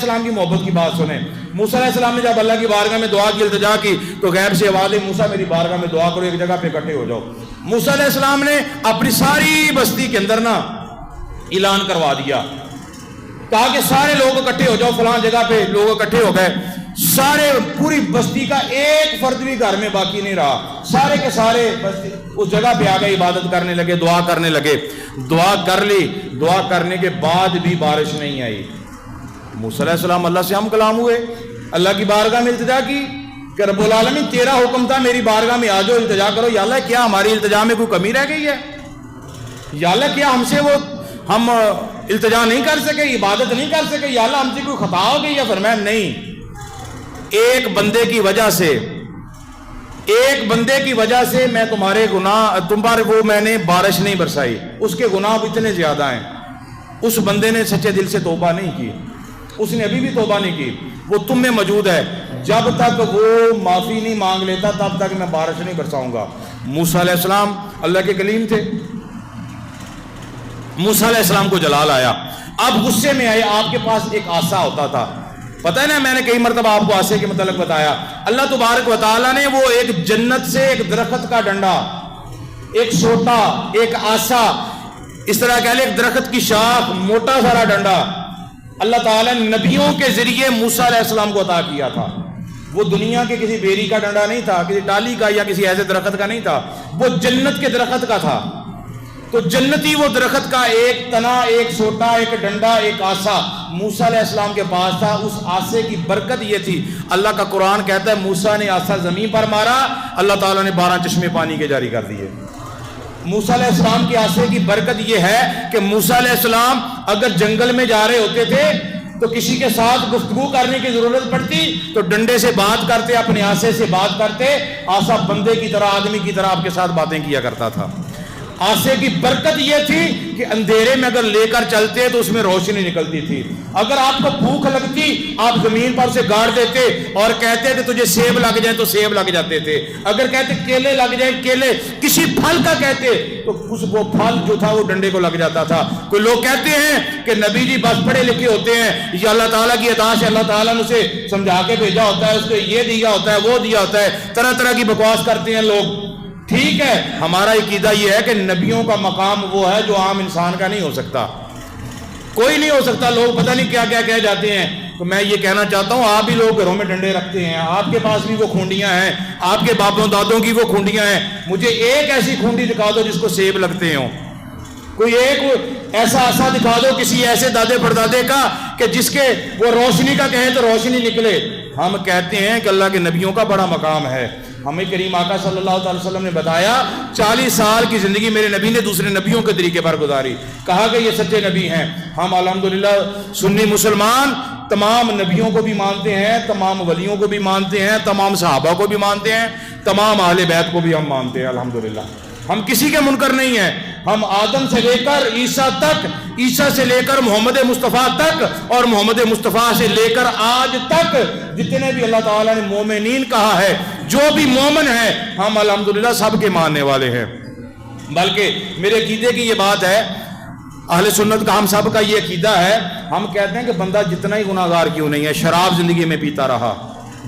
السلام کی محبت کی بات سنیں. موسیٰ علیہ السلام نے جب اللہ کی بارگاہ میں دعا کی التجا کی تو غیب سے آواز آئی موسیٰ میری بارگاہ میں دعا کرو, ایک جگہ پہ اکٹھے ہو جاؤ. موسیٰ علیہ السلام نے اپنی ساری بستی کے اندر نا اعلان کروا دیا تاکہ سارے لوگ اکٹھے ہو جاؤ, فلاں جگہ پہ لوگ اکٹھے ہو گئے. سارے پوری بستی کا ایک فرد بھی گھر میں باقی نہیں رہا, سارے کے سارے بستی اس جگہ پہ آ گئے, عبادت کرنے لگے, دعا کرنے لگے. دعا کر لی, دعا کرنے کے بعد بھی بارش نہیں آئی. موسیٰ علیہ السلام اللہ سے ہم کلام ہوئے, اللہ کی بارگاہ میں التجا کی کہ رب العالمین تیرا حکم تھا میری بارگاہ میں آ جاؤ, التجا کرو. یا اللہ کیا ہماری التجا میں کوئی کمی رہ گئی ہے؟ یا اللہ کیا ہم سے وہ ہم التجا نہیں کر سکے, عبادت نہیں کر سکے؟ یا اللہ ہم سے کوئی خطا ہو گئی؟ یا فرمایا نہیں, ایک بندے کی وجہ سے, ایک بندے کی وجہ سے میں تمہارے گناہ تمہارے وہ میں نے بارش نہیں برسائی, اس کے گناہ اب اتنے زیادہ ہیں. اس بندے نے سچے دل سے توبہ نہیں کی, اس نے ابھی بھی توبہ نہیں کی, وہ تم میں موجود ہے. جب تک وہ معافی نہیں مانگ لیتا تب تک میں بارش نہیں برساؤں گا. موسیٰ علیہ السلام اللہ کے کلیم تھے, موسیٰ علیہ السلام کو جلال آیا, اب غصے میں آئے. آپ کے پاس ایک آسا ہوتا تھا, پتہ ہے نا میں نے کئی مرتبہ آپ کو آسے کے متعلق بتایا. اللہ تبارک و تعالیٰ نے وہ ایک جنت سے ایک درخت کا ڈنڈا, ایک سوٹا, ایک آسا, اس طرح کہہ لیں ایک درخت کی شاخ, موٹا سارا ڈنڈا اللہ تعالیٰ نے نبیوں کے ذریعے موسیٰ علیہ السلام کو عطا کیا تھا. وہ دنیا کے کسی بیری کا ڈنڈا نہیں تھا, کسی ٹالی کا یا کسی ایسے درخت کا نہیں تھا, وہ جنت کے درخت کا تھا. تو جنتی وہ درخت کا ایک تنا, ایک سوٹا, ایک ڈنڈا, ایک آسا موسیٰ علیہ السلام کے پاس تھا. اس آسے کی برکت یہ تھی, اللہ کا قرآن کہتا ہے موسیٰ نے آسا زمین پر مارا, اللہ تعالیٰ نے 12 چشمے پانی کے جاری کر دیے. موسیٰ علیہ السلام کی آسے کی برکت یہ ہے کہ موسیٰ علیہ السلام اگر جنگل میں جا رہے ہوتے تھے تو کسی کے ساتھ گفتگو کرنے کی ضرورت پڑتی تو ڈنڈے سے بات کرتے, اپنے آسے سے بات کرتے. آسا بندے کی طرح, آدمی کی طرح آپ کے ساتھ باتیں کیا کرتا تھا. آسے کی برکت یہ تھی کہ اندھیرے میں اگر لے کر چلتے تو اس میں روشنی نکلتی تھی. اگر آپ کو بھوک لگتی آپ زمین پر اسے گاڑ دیتے اور کہتے کہ تجھے سیب لگ جائیں تو سیب لگ جاتے تھے. اگر کہتے کیلے لگ جائیں کیلے, کسی پھل کا کہتے تو وہ پھل جو تھا وہ ڈنڈے کو لگ جاتا تھا. کوئی لوگ کہتے ہیں کہ نبی جی بس پڑھے لکھے ہوتے ہیں, یہ اللہ تعالیٰ کی عطا سے اللہ تعالیٰ نے اسے سمجھا کے بھیجا ہوتا ہے, اس کو یہ دیا ہوتا ہے وہ دیا ہوتا ہے, طرح طرح کی بکواس کرتے ہیں لوگ. ٹھیک ہے, ہمارا عقیدہ یہ ہے کہ نبیوں کا مقام وہ ہے جو عام انسان کا نہیں ہو سکتا, کوئی نہیں ہو سکتا. لوگ پتہ نہیں کیا کیا کہہ جاتے ہیں. تو میں یہ کہنا چاہتا ہوں آپ بھی لوگ گھروں میں ڈنڈے رکھتے ہیں, آپ کے پاس بھی وہ کھونڈیاں ہیں, آپ کے باپوں دادوں کی وہ کھونڈیاں ہیں. مجھے ایک ایسی کھونڈی دکھا دو جس کو سیب لگتے ہوں, کوئی ایک ایسا آسا دکھا دو کسی ایسے دادے پردادے کا کہ جس کے وہ روشنی کا کہیں تو روشنی نکلے. ہم کہتے ہیں کہ اللہ کے نبیوں کا بڑا مقام ہے. ہمیں کریم آقا صلی اللہ علیہ وسلم نے بتایا 40 سال کی زندگی میرے نبی نے دوسرے نبیوں کے طریقے پر گزاری, کہا کہ یہ سچے نبی ہیں. ہم الحمدللہ سنی مسلمان تمام نبیوں کو بھی مانتے ہیں, تمام ولیوں کو بھی مانتے ہیں, تمام صحابہ کو بھی مانتے ہیں, تمام اہل بیت کو بھی ہم مانتے ہیں. الحمدللہ ہم کسی کے منکر نہیں ہیں. ہم آدم سے لے کر عیسیٰ تک, عیسیٰ سے لے کر محمد مصطفیٰ تک, اور محمد مصطفیٰ سے لے کر آج تک جتنے بھی اللہ تعالیٰ نے مومنین کہا ہے, جو بھی مومن ہیں, ہم الحمدللہ سب کے ماننے والے ہیں. بلکہ میرے عقیدے کی یہ بات ہے, اہل سنت کا ہم سب کا یہ عقیدہ ہے, ہم کہتے ہیں کہ بندہ جتنا ہی گناہ گار کیوں نہیں ہے, شراب زندگی میں پیتا رہا,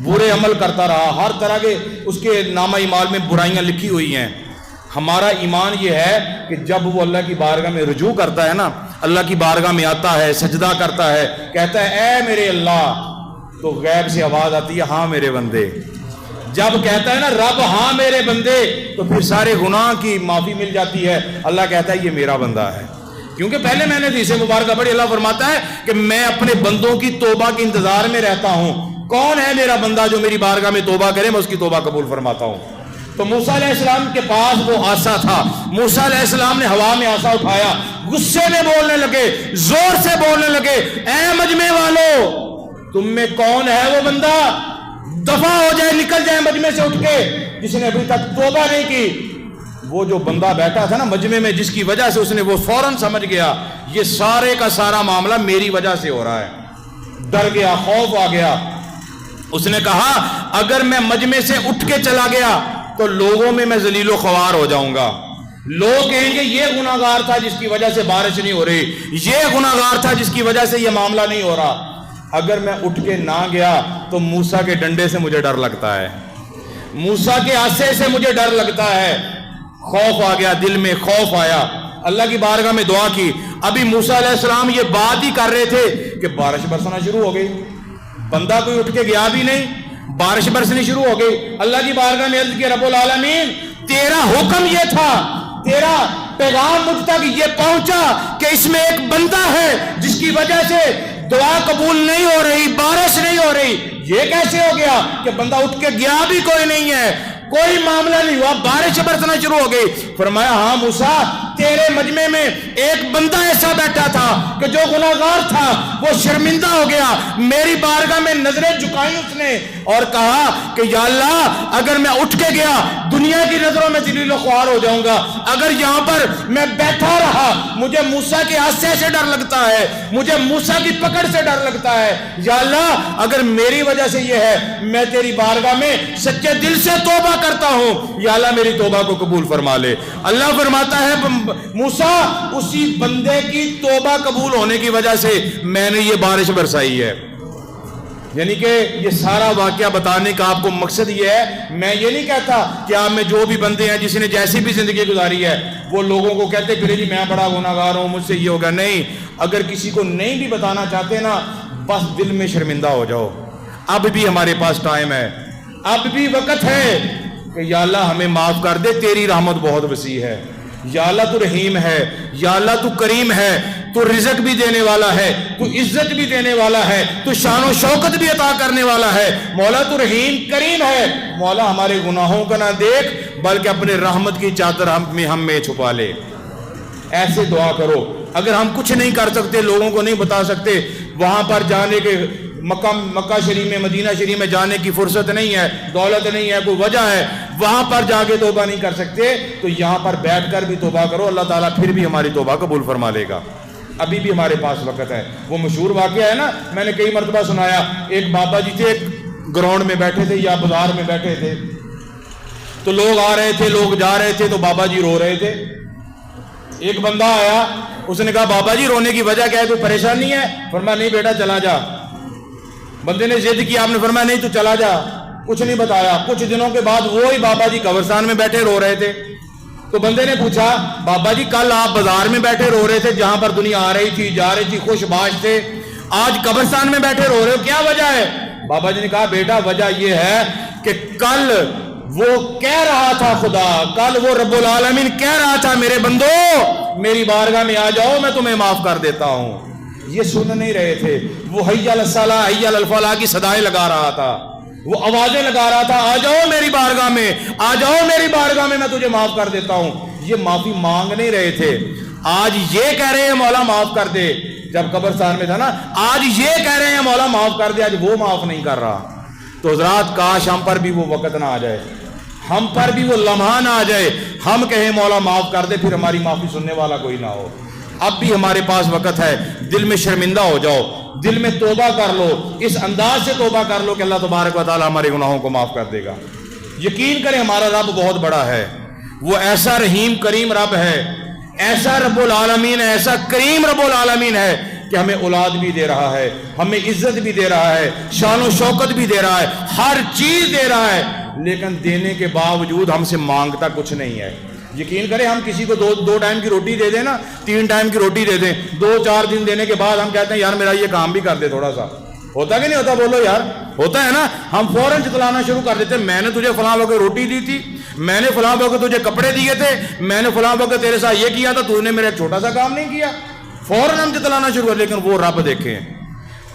برے عمل کرتا رہا, ہر طرح کے اس کے نامہ اعمال میں برائیاں لکھی ہوئی ہیں, ہمارا ایمان یہ ہے کہ جب وہ اللہ کی بارگاہ میں رجوع کرتا ہے نا, اللہ کی بارگاہ میں آتا ہے, سجدہ کرتا ہے, کہتا ہے اے میرے اللہ, تو غیب سے آواز آتی ہے ہاں میرے بندے. جب کہتا ہے نا رب ہاں میرے بندے, تو پھر سارے گناہ کی معافی مل جاتی ہے. اللہ کہتا ہے یہ میرا بندہ ہے. کیونکہ پہلے میں نے حدیث مبارکہ پڑھی, اللہ فرماتا ہے کہ میں اپنے بندوں کی توبہ کے انتظار میں رہتا ہوں. کون ہے میرا بندہ جو میری بارگاہ میں توبہ کرے, میں اس کی توبہ قبول فرماتا ہوں. تو موسیٰ علیہ السلام کے پاس وہ آسا تھا. موسیٰ علیہ السلام نے ہوا میں آسا اٹھایا, غصے میں بولنے لگے, زور سے بولنے لگے, اے مجمع والو تم میں کون ہے وہ بندہ, دفع ہو جائے, نکل جائے مجمع سے اٹھ کے, جس نے ابھی تک توبہ نہیں کی. وہ جو بندہ بیٹھا تھا نا مجمع میں, جس کی وجہ سے اس نے وہ فوراً سمجھ گیا یہ سارے کا سارا معاملہ میری وجہ سے ہو رہا ہے. ڈر گیا, خوف آ گیا. اس نے کہا اگر میں مجمع سے اٹھ کے چلا گیا تو لوگوں میں ذلیل و خوار ہو جاؤں گا. لوگ کہیں گے یہ گناہ گار تھا جس کی وجہ سے بارش نہیں ہو رہی, یہ گناہ گار تھا جس کی وجہ سے یہ معاملہ نہیں ہو رہا. اگر میں اٹھ کے نہ گیا تو موسیٰ کے ڈنڈے سے مجھے ڈر لگتا ہے، موسیٰ کے عصے سے مجھے ڈر لگتا ہے۔ خوف آ گیا، دل میں خوف آیا، اللہ کی بارگاہ میں دعا کی۔ ابھی موسیٰ علیہ السلام یہ بات ہی کر رہے تھے کہ بارش برسنا شروع ہو گئی، بندہ کوئی اٹھ کے گیا بھی نہیں، بارش برسنی شروع ہو گئی۔ اللہ کی بارگاہ میں عرض کیا، رب العالمین تیرا حکم یہ تھا، تیرا پیغام مجھ تک یہ پہنچا کہ اس میں ایک بندہ ہے جس کی وجہ سے دعا قبول نہیں ہو رہی، بارش نہیں ہو رہی۔ یہ کیسے ہو گیا کہ بندہ اٹھ کے گیا بھی کوئی نہیں ہے، کوئی معاملہ نہیں ہوا، بارش برسنا شروع ہو گئی۔ فرمایا ہاں موسیٰ، تیرے مجمع میں ایک بندہ ایسا بیٹھا تھا کہ جو گناہگار تھا، وہ شرمندہ ہو گیا، میری بارگاہ میں نظریں جھکائیں اس نے اور کہا کہ یا اللہ اگر میں اٹھ کے گیا دنیا کی نظروں میں ذلیل و خوار ہو جاؤں گا، اگر یہاں پر میں بیٹھا رہا مجھے موسیٰ کے عصے سے ڈر لگتا ہے، مجھے موسیٰ کی پکڑ سے ڈر لگتا ہے، یا اللہ اگر میری وجہ سے یہ ہے، میں تیری بارگاہ میں سچے دل سے توبہ کرتا ہوں، یا اللہ میری توبہ کو قبول فرما لے۔ اللہ فرماتا ہے موسیٰ اسی بندے کی توبہ قبول ہونے کی وجہ سے میں نے یہ بارش برسائی ہے۔ یعنی کہ یہ سارا واقعہ بتانے کا آپ کو مقصد یہ ہے، میں یہ نہیں کہتا کہ آپ میں جو بھی بندے ہیں جس نے جیسی بھی زندگی گزاری ہے وہ لوگوں کو کہتے پھرے جی میں بڑا گناہگار ہوں، مجھ سے یہ ہوگا، نہیں۔ اگر کسی کو نہیں بھی بتانا چاہتے نا، بس دل میں شرمندہ ہو جاؤ، اب بھی ہمارے پاس ٹائم ہے، اب بھی وقت ہے کہ یا اللہ ہمیں معاف کر دے، تیری رحمت بہت وسیع ہے، یا اللہ تو رحیم ہے، یا اللہ تو کریم ہے، تو رزق بھی دینے والا ہے، تو عزت بھی دینے والا ہے، تو شان و شوکت بھی عطا کرنے والا ہے، مولا تو رحیم کریم ہے، مولا ہمارے گناہوں کا نہ دیکھ بلکہ اپنے رحمت کی چادر ہم میں چھپا لے۔ ایسے دعا کرو۔ اگر ہم کچھ نہیں کر سکتے، لوگوں کو نہیں بتا سکتے، وہاں پر جانے کے مکہ شریف میں مدینہ شریف میں جانے کی فرصت نہیں ہے، دولت نہیں ہے، کوئی وجہ ہے، وہاں پر جا کے توبہ نہیں کر سکتے، تو یہاں پر بیٹھ کر بھی توبہ کرو، اللہ تعالیٰ پھر بھی ہماری توبہ قبول فرما لے گا۔ ابھی بھی ہمارے پاس وقت ہے۔ وہ مشہور واقعہ ہے نا، میں نے کئی مرتبہ سنایا، ایک بابا جی تھے، ایک گراؤنڈ میں بیٹھے تھے یا بازار میں بیٹھے تھے، تو لوگ آ رہے تھے، لوگ جا رہے تھے، تو بابا جی رو رہے تھے۔ ایک بندہ آیا، اس نے کہا بابا جی رونے کی وجہ کیا ہے، کوئی پریشانی ہے؟ فرمایا نہیں بیٹا چلا جا۔ بندے نے ضد کی، آپ نے فرمایا نہیں تو چلا جا، کچھ نہیں بتایا۔ کچھ دنوں کے بعد وہی بابا جی قبرستان میں بیٹھے رو رہے تھے، تو بندے نے پوچھا بابا جی کل آپ بازار میں بیٹھے رو رہے تھے، جہاں پر دنیا آ رہی تھی جا رہی تھی، خوش باش تھے، آج قبرستان میں بیٹھے رو رہے ہو، کیا وجہ ہے؟ بابا جی نے کہا بیٹا وجہ یہ ہے کہ کل وہ کہہ رہا تھا، خدا کل وہ رب العالمین کہہ رہا تھا میرے بندو میری بارگاہ میں آ جاؤ میں تمہیں معاف کر دیتا ہوں۔ یہ سن نہیں رہے تھے، وہ حی علی الصلاۃ حی علی الفلاح کی صدائیں لگا رہا تھا، وہ آوازیں لگا رہا تھا، آ جاؤ میری بارگاہ میں، آ جاؤ میری بارگاہ میں تجھے معاف کر دیتا ہوں۔ یہ معافی مانگ نہیں رہے تھے، آج یہ کہہ رہے ہیں مولا معاف کر دے۔ جب قبرستان میں تھا نا، آج یہ کہہ رہے ہیں مولا معاف کر دے، آج وہ معاف نہیں کر رہا۔ تو حضرات کاش ہم پر بھی وہ وقت نہ آ جائے، ہم پر بھی وہ لمحہ نہ آ جائے، ہم کہیں مولا معاف کر دے، پھر ہماری معافی سننے والا کوئی نہ ہو۔ اب بھی ہمارے پاس وقت ہے، دل میں شرمندہ ہو جاؤ، دل میں توبہ کر لو، اس انداز سے توبہ کر لو کہ اللہ تبارک و تعالی ہمارے گناہوں کو معاف کر دے گا۔ یقین کریں ہمارا رب بہت بڑا ہے، وہ ایسا رحیم کریم رب ہے، ایسا رب العالمین ہے، ایسا کریم رب العالمین ہے کہ ہمیں اولاد بھی دے رہا ہے، ہمیں عزت بھی دے رہا ہے، شان و شوکت بھی دے رہا ہے، ہر چیز دے رہا ہے، لیکن دینے کے باوجود ہم سے مانگتا کچھ نہیں ہے۔ یقین کریں ہم کسی کو دو ٹائم کی روٹی دے دیں نا، 3 ٹائم کی روٹی دے دیں، 2-4 دن دینے کے بعد ہم کہتے ہیں یار میرا یہ کام بھی کر دے تھوڑا سا، ہوتا کہ نہیں ہوتا؟ بولو یار، ہوتا ہے نا؟ ہم فوراً چتلانا شروع کر دیتے ہیں، میں نے تجھے فلاں وقت روٹی دی تھی، میں نے فلاں وقت تجھے کپڑے دیے تھے، میں نے فلاں وقت تیرے ساتھ یہ کیا تھا، تو نے میرا ایک چھوٹا سا کام نہیں کیا، فوراً ہم چتلانا شروع کر۔ لیکن وہ رب دیکھیں،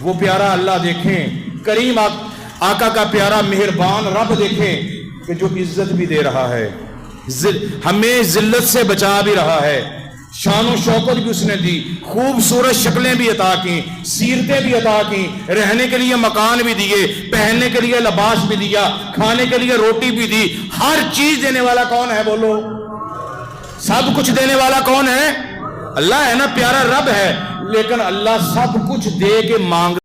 وہ پیارا اللہ دیکھیں، کریم آقا کا پیارا مہربان رب دیکھیں کہ جو عزت بھی دے رہا ہے، ہمیں ذلت سے بچا بھی رہا ہے، شان و شوکت بھی اس نے دی، خوبصورت شکلیں بھی عطا کی، سیرتیں بھی عطا کی، رہنے کے لیے مکان بھی دیے، پہننے کے لیے لباس بھی دیا، کھانے کے لیے روٹی بھی دی، ہر چیز دینے والا کون ہے؟ بولو، سب کچھ دینے والا کون ہے؟ اللہ ہے نا، پیارا رب ہے، لیکن اللہ سب کچھ دے کے مانگ